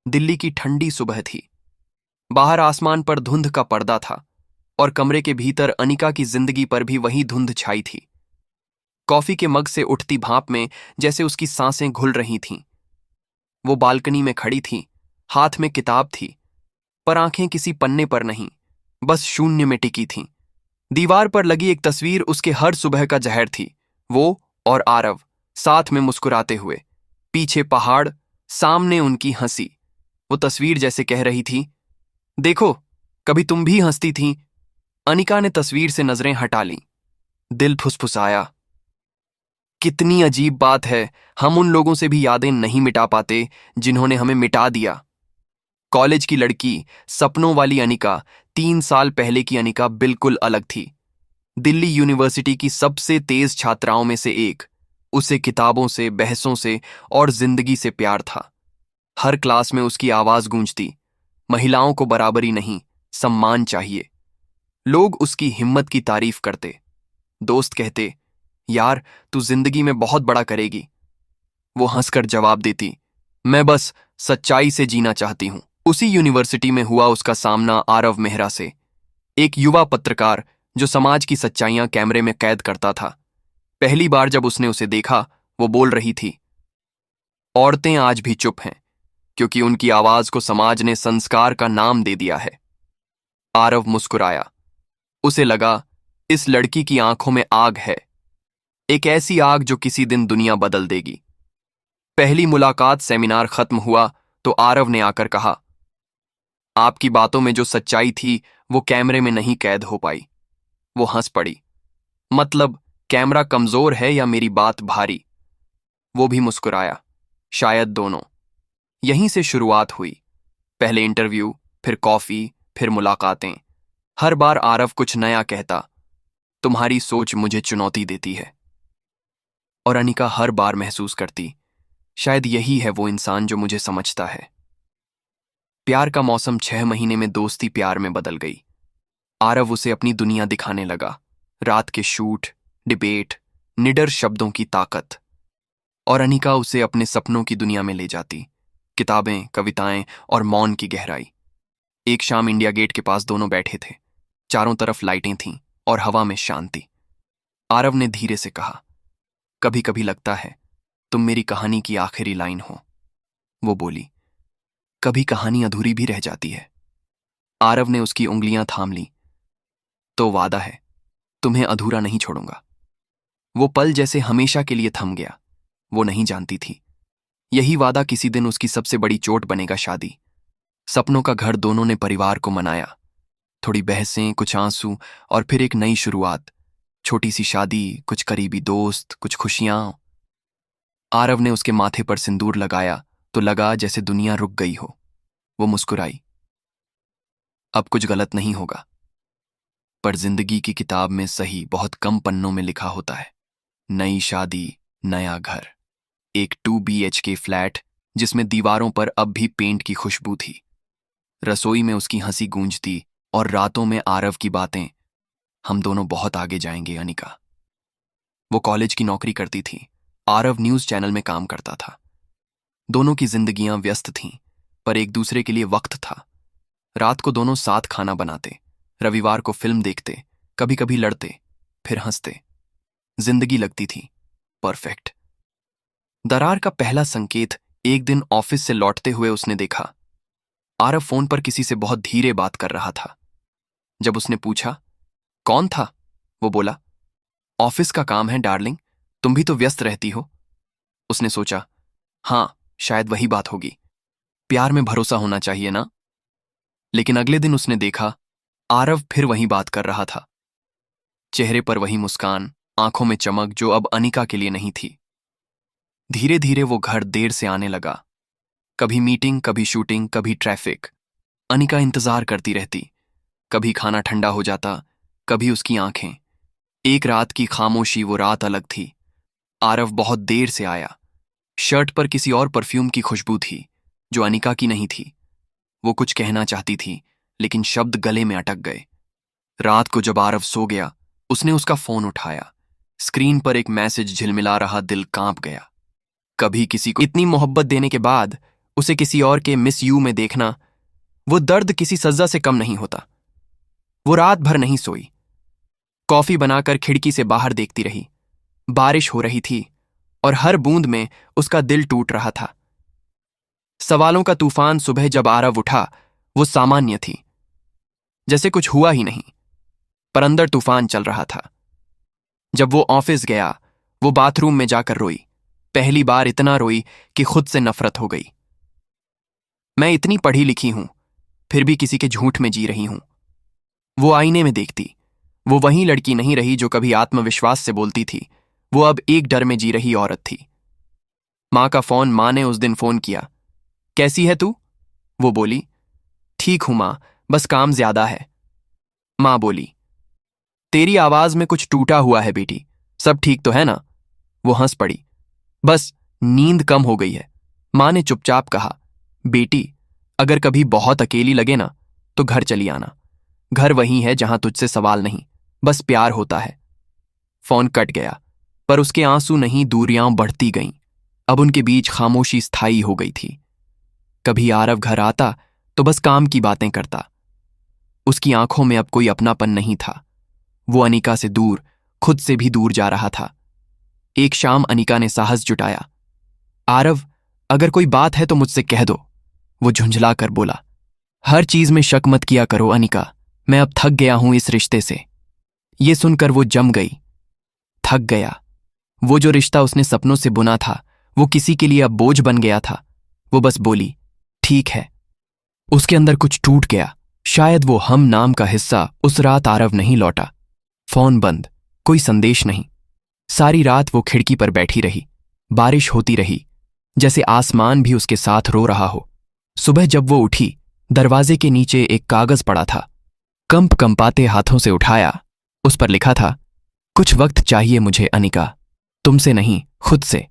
दिल्ली की ठंडी सुबह थी। बाहर आसमान पर धुंध का पर्दा था और कमरे के भीतर अनिका की जिंदगी पर भी वही धुंध छाई थी। कॉफी के मग से उठती भाप में जैसे उसकी सांसें घुल रही थीं। वो बालकनी में खड़ी थी, हाथ में किताब थी, पर आंखें किसी पन्ने पर नहीं, बस शून्य में टिकी थीं। दीवार पर लगी एक तस्वीर उसके हर सुबह का जहर थी। वो और आरव साथ में मुस्कुराते हुए, पीछे पहाड़, सामने उनकी हंसी। वो तस्वीर जैसे कह रही थी, देखो, कभी तुम भी हंसती थीं। अनिका ने तस्वीर से नजरें हटा लीं। दिल फुसफुसाया। कितनी अजीब बात है, हम उन लोगों से भी यादें नहीं मिटा पाते जिन्होंने हमें मिटा दिया। कॉलेज की लड़की, सपनों वाली अनिका, 3 साल पहले की अनिका बिल्कुल अलग थी। दिल्ली यूनिवर्सिटी की सबसे तेज छात्राओं में से एक। उसे किताबों से, बहसों से और जिंदगी से प्यार था। हर क्लास में उसकी आवाज गूंजती, महिलाओं को बराबरी नहीं, सम्मान चाहिए। लोग उसकी हिम्मत की तारीफ करते। दोस्त कहते, यार, तू जिंदगी में बहुत बड़ा करेगी। वो हंसकर जवाब देती, मैं बस सच्चाई से जीना चाहती हूं। उसी यूनिवर्सिटी में हुआ उसका सामना आरव मेहरा से, एक युवा पत्रकार जो समाज की सच्चाइयां कैमरे में कैद करता था। पहली बार जब उसने उसे देखा, वो बोल रही थी, औरतें आज भी चुप हैं क्योंकि उनकी आवाज को समाज ने संस्कार का नाम दे दिया है। आरव मुस्कुराया। उसे लगा, इस लड़की की आंखों में आग है, एक ऐसी आग जो किसी दिन दुनिया बदल देगी। पहली मुलाकात सेमिनार खत्म हुआ तो आरव ने आकर कहा, आपकी बातों में जो सच्चाई थी वो कैमरे में नहीं कैद हो पाई। वो हंस पड़ी। मतलब, कैमरा कमजोर है या मेरी बात भारी? वो भी मुस्कुराया। शायद दोनों। यहीं से शुरुआत हुई। पहले इंटरव्यू, फिर कॉफी, फिर मुलाकातें। हर बार आरव कुछ नया कहता, तुम्हारी सोच मुझे चुनौती देती है। और अनिका हर बार महसूस करती, शायद यही है वो इंसान जो मुझे समझता है। प्यार का मौसम 6 महीने में दोस्ती प्यार में बदल गई। आरव उसे अपनी दुनिया दिखाने लगा। रात के शूट, डिबेट, निडर शब्दों की ताकत। और अनिका उसे अपने सपनों की दुनिया में ले जाती। किताबें, कविताएं और मौन की गहराई। एक शाम इंडिया गेट के पास दोनों बैठे थे। चारों तरफ लाइटें थीं और हवा में शांति। आरव ने धीरे से कहा, कभी कभी लगता है तुम मेरी कहानी की आखिरी लाइन हो। वो बोली, कभी कहानी अधूरी भी रह जाती है। आरव ने उसकी उंगलियां थाम ली। तो वादा है, तुम्हें अधूरा नहीं छोड़ूंगा। वो पल जैसे हमेशा के लिए थम गया। वो नहीं जानती थी, यही वादा किसी दिन उसकी सबसे बड़ी चोट बनेगा। शादी, सपनों का घर, दोनों ने परिवार को मनाया। थोड़ी बहसें, कुछ आंसू और फिर एक नई शुरुआत। छोटी सी शादी, कुछ करीबी दोस्त, कुछ खुशियां। आरव ने उसके माथे पर सिंदूर लगाया तो लगा जैसे दुनिया रुक गई हो। वो मुस्कुराई, अब कुछ गलत नहीं होगा। पर जिंदगी की किताब में सही बहुत कम पन्नों में लिखा होता है। नई शादी, नया घर, एक 2 BHK फ्लैट जिसमें दीवारों पर अब भी पेंट की खुशबू थी। रसोई में उसकी हंसी गूंजती और रातों में आरव की बातें, हम दोनों बहुत आगे जाएंगे अनिका। वो कॉलेज की नौकरी करती थी, आरव न्यूज चैनल में काम करता था। दोनों की जिंदगियां व्यस्त थीं, पर एक दूसरे के लिए वक्त था। रात को दोनों साथ खाना बनाते, रविवार को फिल्म देखते, कभी कभी लड़ते, फिर हंसते। जिंदगी लगती थी परफेक्ट। दरार का पहला संकेत एक दिन ऑफिस से लौटते हुए उसने देखा। आरव फोन पर किसी से बहुत धीरे बात कर रहा था। जब उसने पूछा, कौन था? वो बोला, ऑफिस का काम है डार्लिंग, तुम भी तो व्यस्त रहती हो। उसने सोचा, हाँ, शायद वही बात होगी। प्यार में भरोसा होना चाहिए ना। लेकिन अगले दिन उसने देखा, आरव फिर वही बात कर रहा था। चेहरे पर वही मुस्कान, आंखों में चमक जो अब अनिका के लिए नहीं थी। धीरे धीरे वो घर देर से आने लगा। कभी मीटिंग, कभी शूटिंग, कभी ट्रैफिक। अनिका इंतजार करती रहती। कभी खाना ठंडा हो जाता, कभी उसकी आंखें। एक रात की खामोशी, वो रात अलग थी। आरव बहुत देर से आया। शर्ट पर किसी और परफ्यूम की खुशबू थी जो अनिका की नहीं थी। वो कुछ कहना चाहती थी, लेकिन शब्द गले में अटक गए। रात को जब आरव सो गया, उसने उसका फोन उठाया। स्क्रीन पर एक मैसेज झिलमिला रहा, दिल कांप गया। कभी किसी को इतनी मोहब्बत देने के बाद उसे किसी और के मिस यू में देखना, वो दर्द किसी सजा से कम नहीं होता। वो रात भर नहीं सोई, कॉफी बनाकर खिड़की से बाहर देखती रही। बारिश हो रही थी और हर बूंद में उसका दिल टूट रहा था। सवालों का तूफान सुबह जब आरव उठा, वो सामान्य थी, जैसे कुछ हुआ ही नहीं, पर अंदर तूफान चल रहा था। जब वो ऑफिस गया, वो बाथरूम में जाकर रोई। पहली बार इतना रोई कि खुद से नफरत हो गई। मैं इतनी पढ़ी लिखी हूं, फिर भी किसी के झूठ में जी रही हूं। वो आईने में देखती, वो वही लड़की नहीं रही जो कभी आत्मविश्वास से बोलती थी। वो अब एक डर में जी रही औरत थी। माँ का फोन माँ ने उस दिन फोन किया। कैसी है तू? वो बोली, ठीक हूं माँ, बस काम ज्यादा है। माँ बोली, तेरी आवाज में कुछ टूटा हुआ है बेटी, सब ठीक तो है ना? वो हंस पड़ी, बस नींद कम हो गई है। माँ ने चुपचाप कहा, बेटी, अगर कभी बहुत अकेली लगे ना तो घर चली आना। घर वही है जहां तुझसे सवाल नहीं, बस प्यार होता है। फोन कट गया, पर उसके आंसू नहीं, दूरियां बढ़ती गईं। अब उनके बीच खामोशी स्थायी हो गई थी। कभी आरव घर आता तो बस काम की बातें करता। उसकी आंखों में अब कोई अपनापन नहीं था। वो अनिका से दूर, खुद से भी दूर जा रहा था। एक शाम अनिका ने साहस जुटाया, आरव, अगर कोई बात है तो मुझसे कह दो। वो झुंझला कर बोला, हर चीज में शक मत किया करो अनिका, मैं अब थक गया हूं इस रिश्ते से। ये सुनकर वो जम गई। थक गया। वो जो रिश्ता उसने सपनों से बुना था, वो किसी के लिए अब बोझ बन गया था। वो बस बोली, ठीक है। उसके अंदर कुछ टूट गया। शायद वो हम नाम का हिस्सा उस रात आरव नहीं लौटा। फोन बंद, कोई संदेश नहीं। सारी रात वो खिड़की पर बैठी रही। बारिश होती रही, जैसे आसमान भी उसके साथ रो रहा हो। सुबह जब वो उठी, दरवाजे के नीचे एक कागज पड़ा था। कंपाते हाथों से उठाया। उस पर लिखा था, कुछ वक्त चाहिए मुझे अनिका, तुमसे नहीं, खुद से।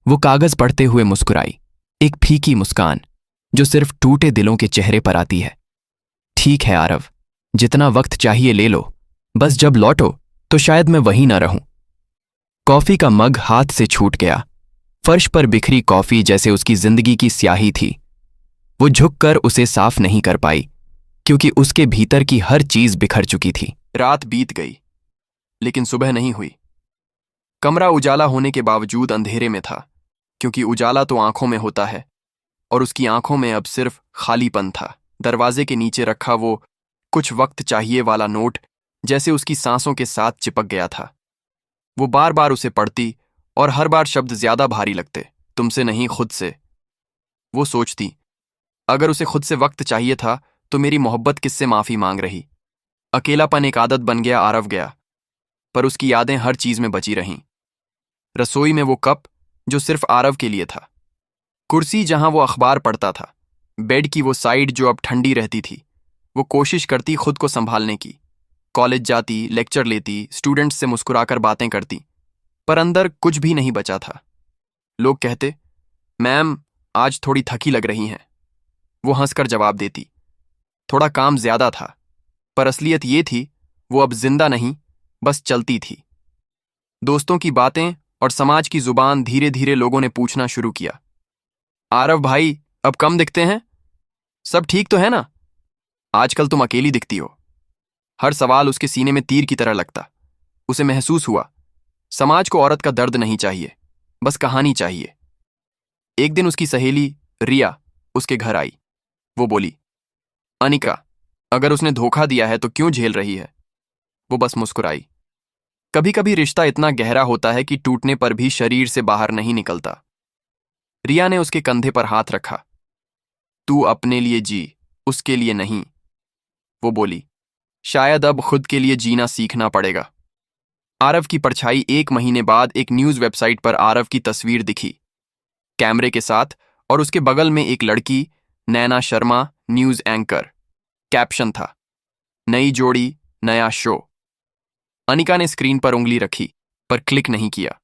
वो कागज पढ़ते हुए मुस्कुराई, एक फीकी मुस्कान जो सिर्फ टूटे दिलों के चेहरे पर आती है। ठीक है आरव, जितना वक्त चाहिए ले लो, बस जब लौटो तो शायद मैं वहीं ना रहूं। कॉफी का मग हाथ से छूट गया। फर्श पर बिखरी कॉफी जैसे उसकी जिंदगी की स्याही थी। वो झुककर उसे साफ नहीं कर पाई, क्योंकि उसके भीतर की हर चीज बिखर चुकी थी। रात बीत गई, लेकिन सुबह नहीं हुई। कमरा उजाला होने के बावजूद अंधेरे में था, क्योंकि उजाला तो आंखों में होता है, और उसकी आंखों में अब सिर्फ खालीपन था। दरवाजे के नीचे रखा वो कुछ वक्त चाहिए वाला नोट जैसे उसकी सांसों के साथ चिपक गया था। वो बार बार उसे पढ़ती और हर बार शब्द ज्यादा भारी लगते, तुमसे नहीं, खुद से। वो सोचती, अगर उसे खुद से वक्त चाहिए था तो मेरी मोहब्बत किससे माफी मांग रही। अकेलापन एक आदत बन गया। आरव गया, पर उसकी यादें हर चीज में बची रहीं। रसोई में वो कप जो सिर्फ आरव के लिए था, कुर्सी जहां वो अखबार पढ़ता था, बेड की वो साइड जो अब ठंडी रहती थी। वो कोशिश करती खुद को संभालने की, कॉलेज जाती, लेक्चर लेती, स्टूडेंट्स से मुस्कुराकर बातें करती, पर अंदर कुछ भी नहीं बचा था। लोग कहते, मैम आज थोड़ी थकी लग रही हैं। वो हंसकर जवाब देती, थोड़ा काम ज्यादा था। पर असलियत ये थी, वो अब जिंदा नहीं, बस चलती थी। दोस्तों की बातें और समाज की जुबान धीरे धीरे लोगों ने पूछना शुरू किया, आरव भाई अब कम दिखते हैं, सब ठीक तो है ना? आजकल तुम अकेली दिखती हो। हर सवाल उसके सीने में तीर की तरह लगता। उसे महसूस हुआ, समाज को औरत का दर्द नहीं चाहिए, बस कहानी चाहिए। एक दिन उसकी सहेली रिया उसके घर आई। वो बोली, अनिका, अगर उसने धोखा दिया है तो क्यों झेल रही है? वो बस मुस्कुराई। कभी कभी रिश्ता इतना गहरा होता है कि टूटने पर भी शरीर से बाहर नहीं निकलता। रिया ने उसके कंधे पर हाथ रखा। तू अपने लिए जी, उसके लिए नहीं। वो बोली, शायद अब खुद के लिए जीना सीखना पड़ेगा। आरव की परछाई 1 महीने बाद एक न्यूज वेबसाइट पर आरव की तस्वीर दिखी, कैमरे के साथ, और उसके बगल में एक लड़की, नैना शर्मा, न्यूज एंकर। कैप्शन था, नई जोड़ी, नया शो। अनिका ने स्क्रीन पर उंगली रखी, पर क्लिक नहीं किया।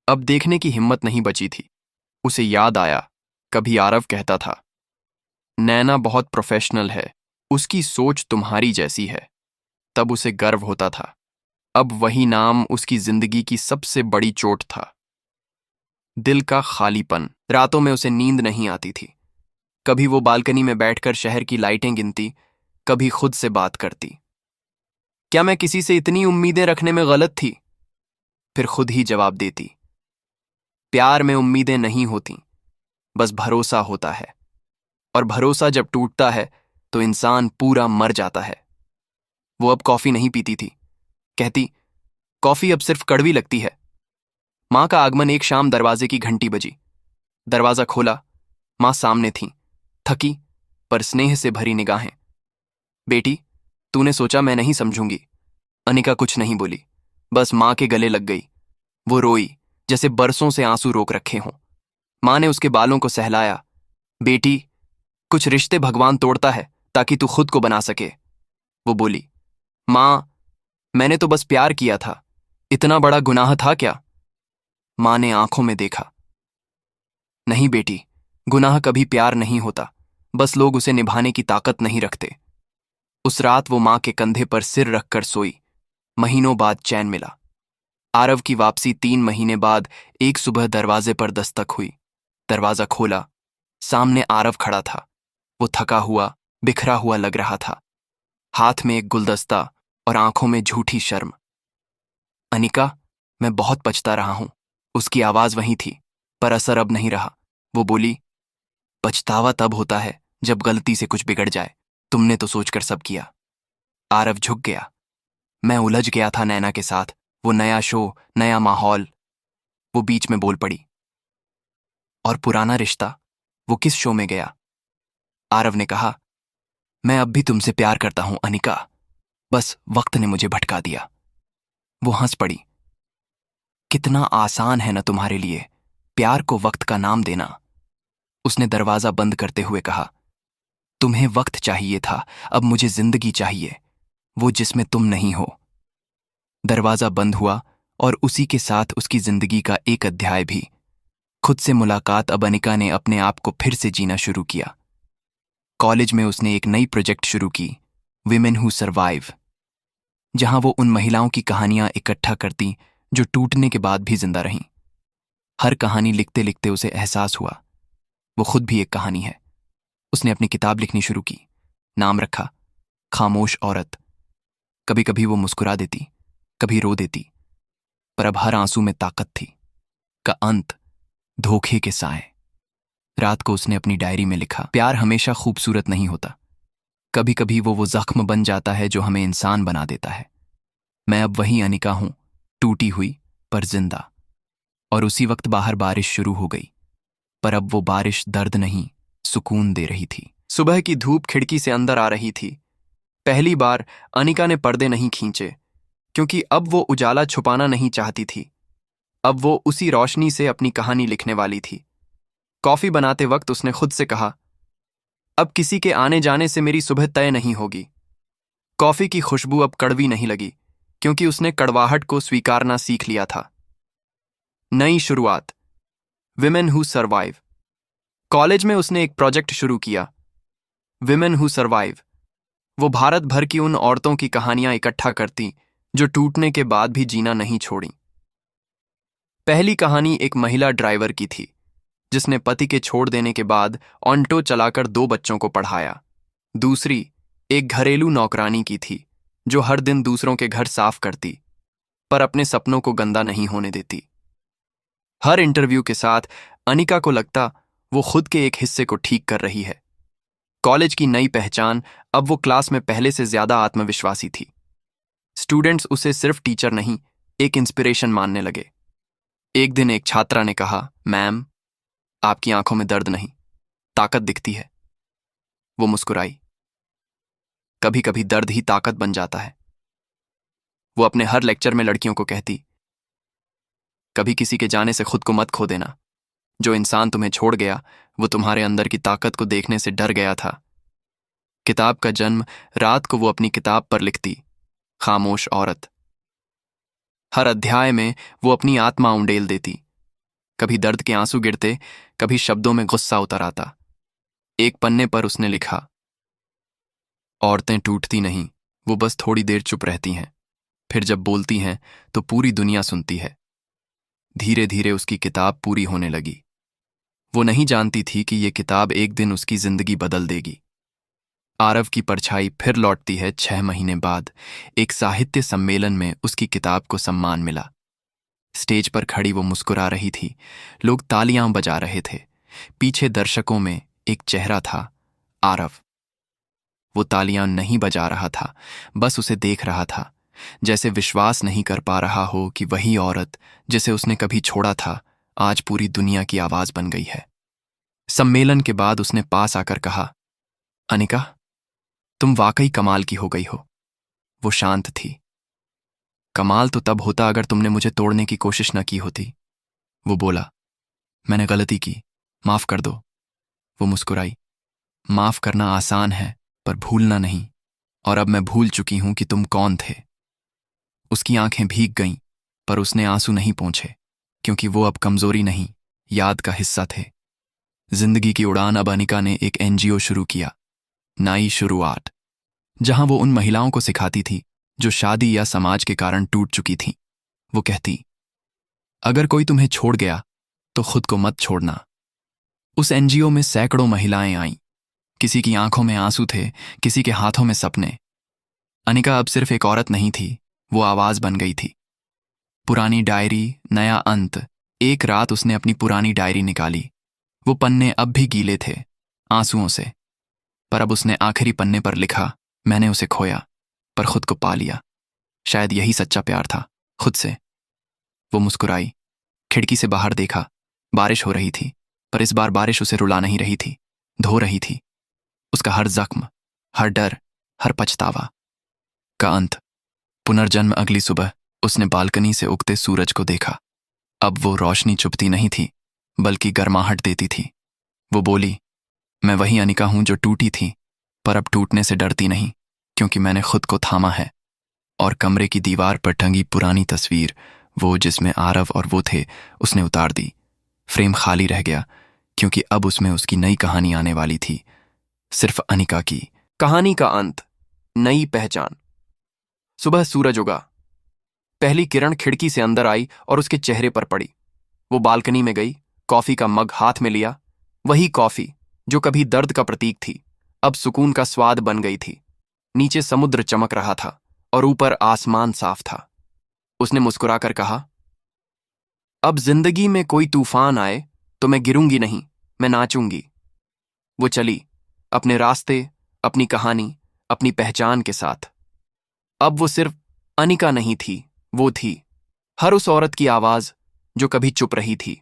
अब देखने की हिम्मत नहीं बची थी। उसे याद आया, कभी आरव कहता था, नैना बहुत प्रोफेशनल है, उसकी सोच तुम्हारी जैसी है। तब उसे गर्व होता था। अब वही नाम उसकी जिंदगी की सबसे बड़ी चोट था। दिल का खालीपन। रातों में उसे नींद नहीं आती थी। कभी वो बालकनी में बैठकर शहर की लाइटें गिनती, कभी खुद से बात करती। क्या मैं किसी से इतनी उम्मीदें रखने में गलत थी? फिर खुद ही जवाब देती, प्यार में उम्मीदें नहीं होती, बस भरोसा होता है, और भरोसा जब टूटता है तो इंसान पूरा मर जाता है। वो अब कॉफी नहीं पीती थी। कहती, कॉफी अब सिर्फ कड़वी लगती है। मां का आगमन एक शाम दरवाजे की घंटी बजी। दरवाजा खोला, मां सामने थी, थकी पर स्नेह से भरी निगाहें। बेटी, तूने सोचा मैं नहीं समझूंगी। अनिका कुछ नहीं बोली, बस मां के गले लग गई। वो रोई जैसे बरसों से आंसू रोक रखे हों। मां ने उसके बालों को सहलाया। बेटी, कुछ रिश्ते भगवान तोड़ता है ताकि तू खुद को बना सके। वो बोली, मां, मैंने तो बस प्यार किया था, इतना बड़ा गुनाह था क्या? मां ने आंखों में देखा। नहीं बेटी, गुनाह कभी प्यार नहीं होता, बस लोग उसे निभाने की ताकत नहीं रखते। उस रात वो मां के कंधे पर सिर रखकर सोई। महीनों बाद चैन मिला। आरव की वापसी 3 महीने बाद एक सुबह दरवाजे पर दस्तक हुई। दरवाजा खोला, सामने आरव खड़ा था। वो थका हुआ, बिखरा हुआ लग रहा था। हाथ में एक गुलदस्ता और आंखों में झूठी शर्म। अनिका, मैं बहुत पछता रहा हूं। उसकी आवाज वहीं थी, पर असर अब नहीं रहा। वो बोली, पछतावा तब होता है जब गलती से कुछ बिगड़ जाए। तुमने तो सोचकर सब किया। आरव झुक गया। मैं उलझ गया था नैना के साथ। वो नया शो, नया माहौल। वो बीच में बोल पड़ी, और पुराना रिश्ता, वो किस शो में गया? आरव ने कहा, मैं अब भी तुमसे प्यार करता हूं अनिका, बस वक्त ने मुझे भटका दिया। वो हंस पड़ी। कितना आसान है ना तुम्हारे लिए प्यार को वक्त का नाम देना। उसने दरवाजा बंद करते हुए कहा, तुम्हें वक्त चाहिए था, अब मुझे जिंदगी चाहिए, वो जिसमें तुम नहीं हो। दरवाजा बंद हुआ और उसी के साथ उसकी जिंदगी का एक अध्याय भी। खुद से मुलाकात। अब अनिका ने अपने आप को फिर से जीना शुरू किया। कॉलेज में उसने एक नई प्रोजेक्ट शुरू की, विमेन हु सर्वाइव, जहां वो उन महिलाओं की कहानियां इकट्ठा करती जो टूटने के बाद भी जिंदा रहीं। हर कहानी लिखते लिखते उसे एहसास हुआ, वो खुद भी एक कहानी है। उसने अपनी किताब लिखनी शुरू की। नाम रखा, खामोश औरत। कभी कभी वो मुस्कुरा देती, कभी रो देती, पर अब हर आंसू में ताकत थी। का अंत, धोखे के साए। रात को उसने अपनी डायरी में लिखा, प्यार हमेशा खूबसूरत नहीं होता, कभी कभी वो जख्म बन जाता है जो हमें इंसान बना देता है। मैं अब वही अनिका हूं, टूटी हुई पर जिंदा। और उसी वक्त बाहर बारिश शुरू हो गई, पर अब वो बारिश दर्द नहीं, सुकून दे रही थी। सुबह की धूप खिड़की से अंदर आ रही थी। पहली बार अनिका ने पर्दे नहीं खींचे, क्योंकि अब वो उजाला छुपाना नहीं चाहती थी। अब वो उसी रोशनी से अपनी कहानी लिखने वाली थी। कॉफी बनाते वक्त उसने खुद से कहा, अब किसी के आने जाने से मेरी सुबह तय नहीं होगी। कॉफी की खुशबू अब कड़वी नहीं लगी, क्योंकि उसने कड़वाहट को स्वीकारना सीख लिया था। नई शुरुआत, विमेन हु सर्वाइव। कॉलेज में उसने एक प्रोजेक्ट शुरू किया, विमेन हु सर्वाइव। वो भारत भर की उन औरतों की कहानियां इकट्ठा करती जो टूटने के बाद भी जीना नहीं छोड़ी। पहली कहानी एक महिला ड्राइवर की थी, जिसने पति के छोड़ देने के बाद ऑन्टो चलाकर 2 बच्चों को पढ़ाया। दूसरी एक घरेलू नौकरानी की थी, जो हर दिन दूसरों के घर साफ करती, पर अपने सपनों को गंदा नहीं होने देती। हर इंटरव्यू के साथ अनिका को लगता वो खुद के एक हिस्से को ठीक कर रही है। कॉलेज की नई पहचान, अब वो क्लास में पहले से ज्यादा आत्मविश्वासी थी। स्टूडेंट्स उसे सिर्फ टीचर नहीं, एक इंस्पिरेशन मानने लगे। एक दिन एक छात्रा ने कहा, मैम, आपकी आंखों में दर्द नहीं, ताकत दिखती है। वो मुस्कुराई। कभी कभी दर्द ही ताकत बन जाता है। वो अपने हर लेक्चर में लड़कियों को कहती, कभी किसी के जाने से खुद को मत खो देना। जो इंसान तुम्हें छोड़ गया, वो तुम्हारे अंदर की ताकत को देखने से डर गया था। किताब का जन्म, रात को वो अपनी किताब पर लिखती, खामोश औरत। हर अध्याय में वो अपनी आत्मा उंडेल देती। कभी दर्द के आंसू गिरते, कभी शब्दों में गुस्सा उतर आता। एक पन्ने पर उसने लिखा, औरतें टूटती नहीं, वो बस थोड़ी देर चुप रहती हैं, फिर जब बोलती हैं तो पूरी दुनिया सुनती है। धीरे धीरे उसकी किताब पूरी होने लगी। वो नहीं जानती थी कि ये किताब एक दिन उसकी जिंदगी बदल देगी। आरव की परछाई फिर लौटती है 6 महीने बाद। एक साहित्य सम्मेलन में उसकी किताब को सम्मान मिला। स्टेज पर खड़ी वो मुस्कुरा रही थी। लोग तालियां बजा रहे थे। पीछे दर्शकों में एक चेहरा था, आरव। वो तालियां नहीं बजा रहा था, बस उसे देख रहा था, जैसे विश्वास नहीं कर पा रहा हो कि वही औरत जिसे उसने कभी छोड़ा था आज पूरी दुनिया की आवाज बन गई है। सम्मेलन के बाद उसने पास आकर कहा, अनिका, तुम वाकई कमाल की हो गई हो। वो शांत थी। कमाल तो तब होता अगर तुमने मुझे तोड़ने की कोशिश न की होती। वो बोला, मैंने गलती की, माफ कर दो। वो मुस्कुराई, माफ करना आसान है पर भूलना नहीं, और अब मैं भूल चुकी हूं कि तुम कौन थे। उसकी आंखें भीग गईं, पर उसने आंसू नहीं पोंछे, क्योंकि वो अब कमजोरी नहीं, याद का हिस्सा थे। जिंदगी की उड़ान अब अनिका ने एक एनजीओ शुरू किया, नई शुरुआत, जहां वो उन महिलाओं को सिखाती थी जो शादी या समाज के कारण टूट चुकी थीं। वो कहती, अगर कोई तुम्हें छोड़ गया तो खुद को मत छोड़ना। उस एनजीओ में सैकड़ों महिलाएं आईं। किसी की आंखों में आंसू थे, किसी के हाथों में सपने। अनिका अब सिर्फ एक औरत नहीं थी, वो आवाज बन गई थी। पुरानी डायरी, नया अंत। एक रात उसने अपनी पुरानी डायरी निकाली। वो पन्ने अब भी गीले थे, आंसुओं से। पर अब उसने आखिरी पन्ने पर लिखा, मैंने उसे खोया पर खुद को पा लिया। शायद यही सच्चा प्यार था, खुद से। वो मुस्कुराई, खिड़की से बाहर देखा। बारिश हो रही थी, पर इस बार बारिश उसे रुला नहीं रही थी, धो रही थी। उसका हर जख्म, हर डर, हर पछतावा का अंत। पुनर्जन्म। अगली सुबह उसने बालकनी से उगते सूरज को देखा। अब वो रोशनी चुभती नहीं थी, बल्कि गर्माहट देती थी। वो बोली, मैं वही अनिका हूं जो टूटी थी, पर अब टूटने से डरती नहीं, क्योंकि मैंने खुद को थामा है। और कमरे की दीवार पर टंगी पुरानी तस्वीर, वो जिसमें आरव और वो थे, उसने उतार दी। फ्रेम खाली रह गया, क्योंकि अब उसमें उसकी नई कहानी आने वाली थी, सिर्फ अनिका की। कहानी का अंत, नई पहचान। सुबह सूरज उगा। पहली किरण खिड़की से अंदर आई और उसके चेहरे पर पड़ी। वो बालकनी में गई, कॉफी का मग हाथ में लिया। वही कॉफी जो कभी दर्द का प्रतीक थी, अब सुकून का स्वाद बन गई थी। नीचे समुद्र चमक रहा था और ऊपर आसमान साफ था। उसने मुस्कुराकर कहा, अब जिंदगी में कोई तूफान आए तो मैं गिरूंगी नहीं, मैं नाचूंगी। वो चली, अपने रास्ते, अपनी कहानी, अपनी पहचान के साथ। अब वो सिर्फ अनिका नहीं थी, वो थी हर उस औरत की आवाज जो कभी चुप रही थी।